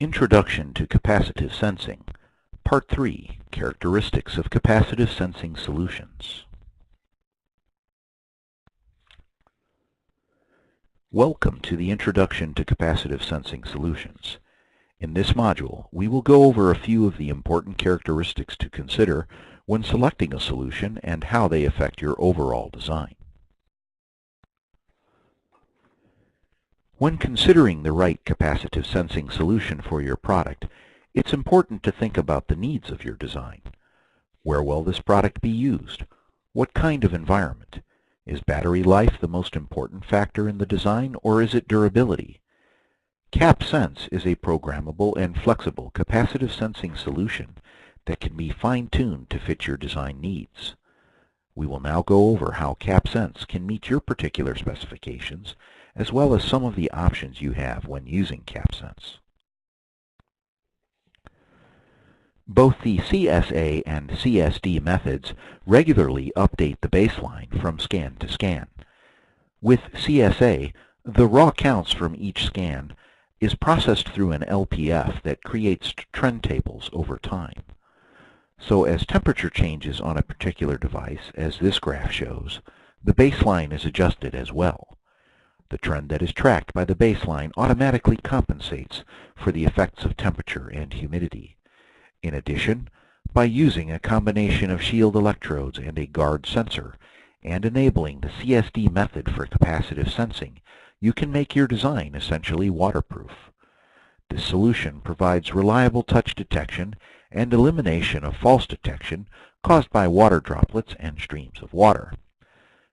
Introduction to Capacitive Sensing, Part 3, Characteristics of Capacitive Sensing Solutions. Welcome to the Introduction to Capacitive Sensing Solutions. In this module, we will go over a few of the important characteristics to consider when selecting a solution and how they affect your overall design. When considering the right capacitive sensing solution for your product, it's important to think about the needs of your design. Where will this product be used? What kind of environment? Is battery life the most important factor in the design, or is it durability? CapSense is a programmable and flexible capacitive sensing solution that can be fine-tuned to fit your design needs. We will now go over how CapSense can meet your particular specifications, as well as some of the options you have when using CapSense. Both the CSA and CSD methods regularly update the baseline from scan to scan. With CSA, the raw counts from each scan is processed through an LPF that creates trend tables over time. So as temperature changes on a particular device, as this graph shows, the baseline is adjusted as well. The trend that is tracked by the baseline automatically compensates for the effects of temperature and humidity. In addition, by using a combination of shield electrodes and a guard sensor, and enabling the CSD method for capacitive sensing, you can make your design essentially waterproof. This solution provides reliable touch detection and elimination of false detection caused by water droplets and streams of water.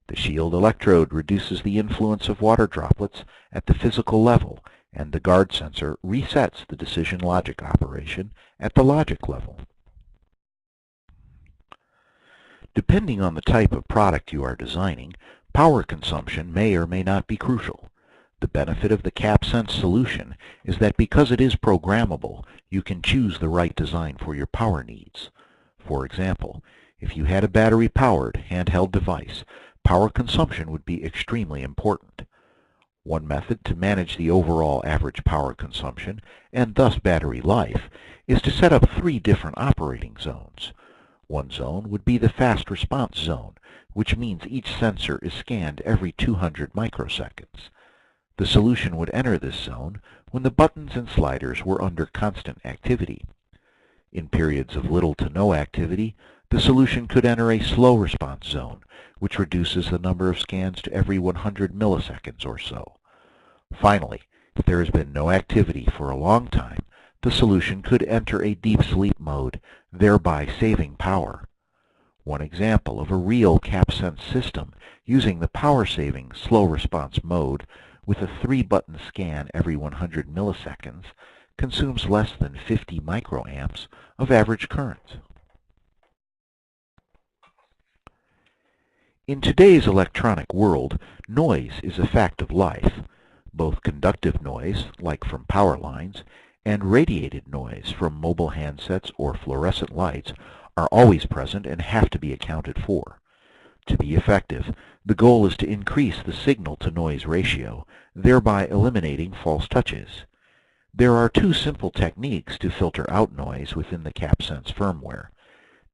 The shield electrode reduces the influence of water droplets at the physical level, and the guard sensor resets the decision logic operation at the logic level. Depending on the type of product you are designing, power consumption may or may not be crucial. The benefit of the CapSense solution is that because it is programmable, you can choose the right design for your power needs. For example, if you had a battery-powered handheld device, power consumption would be extremely important. One method to manage the overall average power consumption, and thus battery life, is to set up 3 different operating zones. One zone would be the fast response zone, which means each sensor is scanned every 200 microseconds. The solution would enter this zone when the buttons and sliders were under constant activity. In periods of little to no activity, the solution could enter a slow response zone, which reduces the number of scans to every 100 milliseconds or so. Finally, if there has been no activity for a long time, the solution could enter a deep sleep mode, thereby saving power. One example of a real CapSense system using the power-saving slow response mode with a 3-button scan every 100 milliseconds consumes less than 50 microamps of average current. In today's electronic world, noise is a fact of life. Both conductive noise, like from power lines, and radiated noise from mobile handsets or fluorescent lights are always present and have to be accounted for. To be effective, the goal is to increase the signal-to-noise ratio, thereby eliminating false touches. There are 2 simple techniques to filter out noise within the CapSense firmware.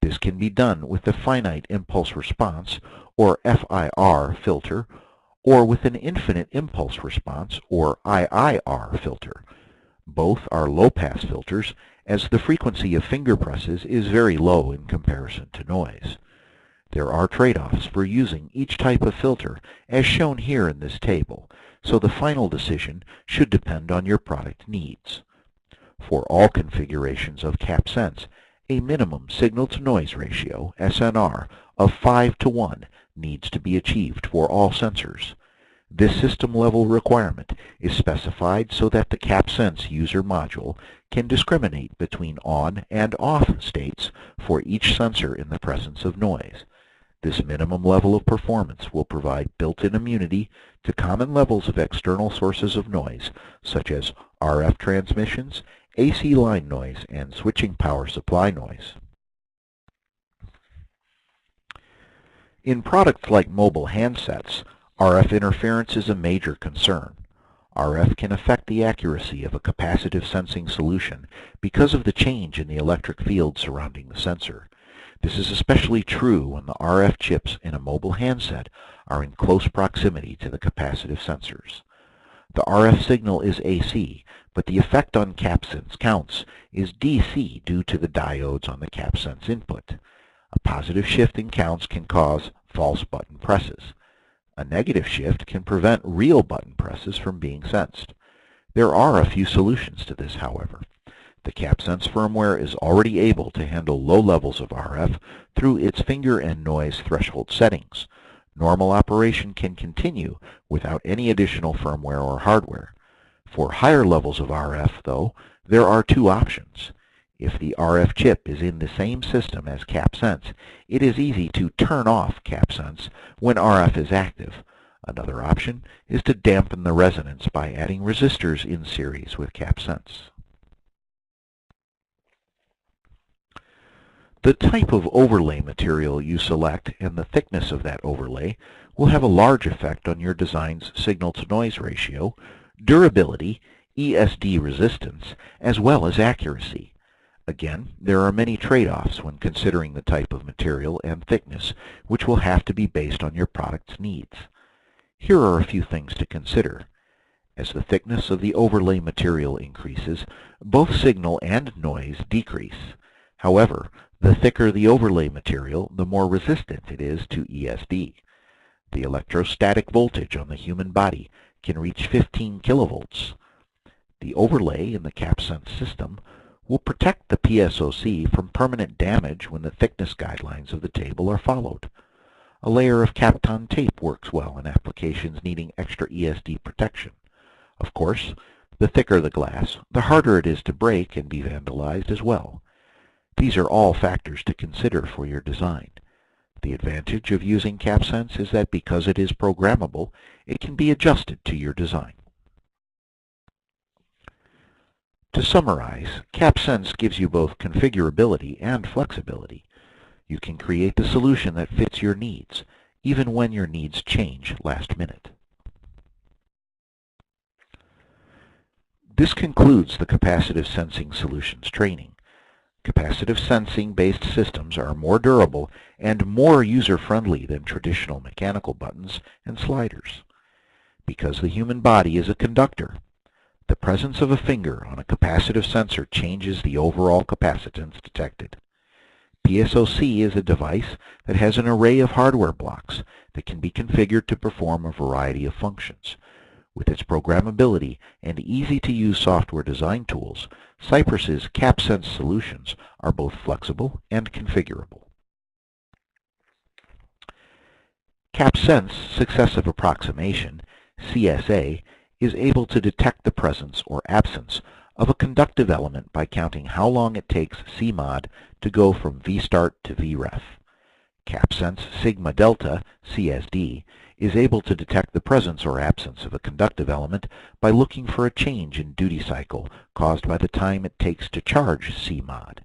This can be done with the finite impulse response, or FIR filter, or with an infinite impulse response, or IIR filter. Both are low-pass filters, as the frequency of finger presses is very low in comparison to noise. There are trade-offs for using each type of filter, as shown here in this table, so the final decision should depend on your product needs. For all configurations of CapSense, a minimum signal-to-noise ratio, SNR, of 5:1 needs to be achieved for all sensors. This system-level requirement is specified so that the CapSense user module can discriminate between on and off states for each sensor in the presence of noise. This minimum level of performance will provide built-in immunity to common levels of external sources of noise, such as RF transmissions, AC line noise, and switching power supply noise. In products like mobile handsets, RF interference is a major concern. RF can affect the accuracy of a capacitive sensing solution because of the change in the electric field surrounding the sensor. This is especially true when the RF chips in a mobile handset are in close proximity to the capacitive sensors. The RF signal is AC, but the effect on CapSense counts is DC due to the diodes on the CapSense input. A positive shift in counts can cause false button presses. A negative shift can prevent real button presses from being sensed. There are a few solutions to this, however. The CapSense firmware is already able to handle low levels of RF through its finger and noise threshold settings. Normal operation can continue without any additional firmware or hardware. For higher levels of RF, though, there are two options. If the RF chip is in the same system as CapSense, it is easy to turn off CapSense when RF is active. Another option is to dampen the resonance by adding resistors in series with CapSense. The type of overlay material you select and the thickness of that overlay will have a large effect on your design's signal-to-noise ratio, durability, ESD resistance, as well as accuracy. Again, there are many trade-offs when considering the type of material and thickness, which will have to be based on your product's needs. Here are a few things to consider. As the thickness of the overlay material increases, both signal and noise decrease. However, the thicker the overlay material, the more resistant it is to ESD. The electrostatic voltage on the human body can reach 15 kilovolts. The overlay in the CapSense system will protect the PSOC from permanent damage when the thickness guidelines of the table are followed. A layer of Kapton tape works well in applications needing extra ESD protection. Of course, the thicker the glass, the harder it is to break and be vandalized as well. These are all factors to consider for your design. The advantage of using CapSense is that because it is programmable, it can be adjusted to your design. To summarize, CapSense gives you both configurability and flexibility. You can create the solution that fits your needs, even when your needs change last minute. This concludes the Capacitive Sensing Solutions training. Capacitive sensing-based systems are more durable and more user-friendly than traditional mechanical buttons and sliders. Because the human body is a conductor, the presence of a finger on a capacitive sensor changes the overall capacitance detected. PSOC is a device that has an array of hardware blocks that can be configured to perform a variety of functions. With its programmability and easy-to-use software design tools, Cypress's CapSense solutions are both flexible and configurable. CapSense Successive Approximation, CSA, is able to detect the presence or absence of a conductive element by counting how long it takes CMOD to go from VStart to VREF. CapSense Sigma Delta, CSD, is able to detect the presence or absence of a conductive element by looking for a change in duty cycle caused by the time it takes to charge CMOD.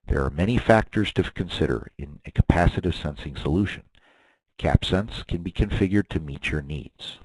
There are many factors to consider in a capacitive sensing solution. CapSense can be configured to meet your needs.